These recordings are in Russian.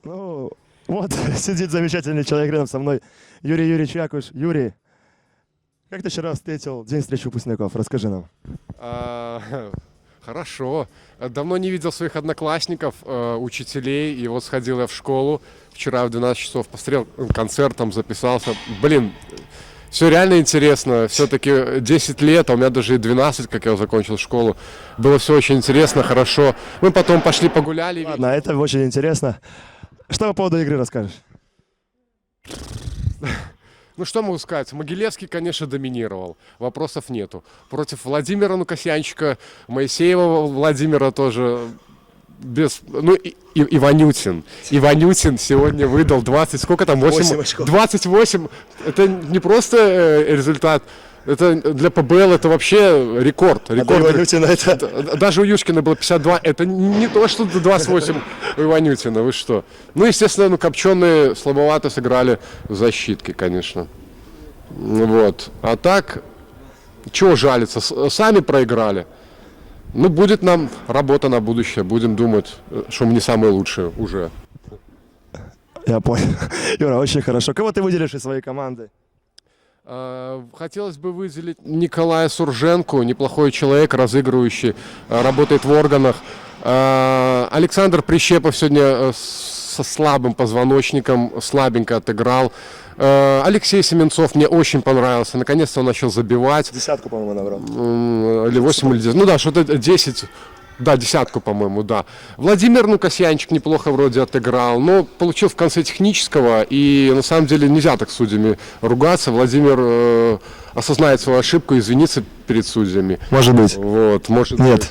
Ну, вот сидит замечательный человек рядом со мной, Юрий Юрьевич Якуш. Юрий, как ты вчера встретил День встречи выпускников? Расскажи нам. А, Хорошо. Давно не видел своих одноклассников, учителей. И вот сходил я в школу. Вчера в 12 часов посмотрел концерт, там записался. Блин, все реально интересно. Все-таки 10 лет, а у меня даже и 12, как я закончил школу. Было все очень интересно, хорошо. Мы потом пошли погуляли. Ладно, это очень интересно. Что по поводу игры расскажешь? Ну что могу сказать, Могилевский, конечно, доминировал, вопросов нету. Против Владимира Нукасьянчика, Моисеева Владимира тоже без... Ну и Иванютин. Иванютин сегодня выдал 20, сколько там, 8 очков. 28. Это не просто результат, это для ПБЛ это вообще рекорд. Иванютина это... Даже у Юшкина было 52, это не то, что 28 у Иванютина, вы что. Ну, естественно, Копченые слабовато сыграли в защитке, конечно. Вот. А так, чего жалиться, сами проиграли. Ну, будет нам работа на будущее, будем думать, что мы не самые лучшие уже. Я понял. Юра, очень хорошо. Кого ты выделишь из своей команды? Хотелось бы выделить Николая Сурженко, неплохой человек, разыгрывающий, работает в органах. Александр Прищепов сегодня со слабым позвоночником, слабенько отыграл. Алексей Семенцов мне очень понравился, наконец-то он начал забивать. Десятку, по-моему, набрал. Или 8, или 10, ну да, что-то 10. Да, десятку, по-моему, да. Владимир Нукасьянчик неплохо вроде отыграл, но получил в конце технического, и на самом деле нельзя так с судьями ругаться. Владимир осознает свою ошибку и извинится перед судьями. Может быть. Вот, может Нет.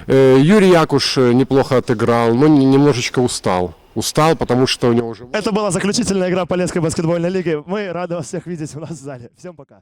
быть. Юрий Якуш неплохо отыграл, но немножечко устал. Устал, потому что у него уже... Это была заключительная игра Полесской баскетбольной лиги. Мы рады вас всех видеть у нас в зале. Всем пока.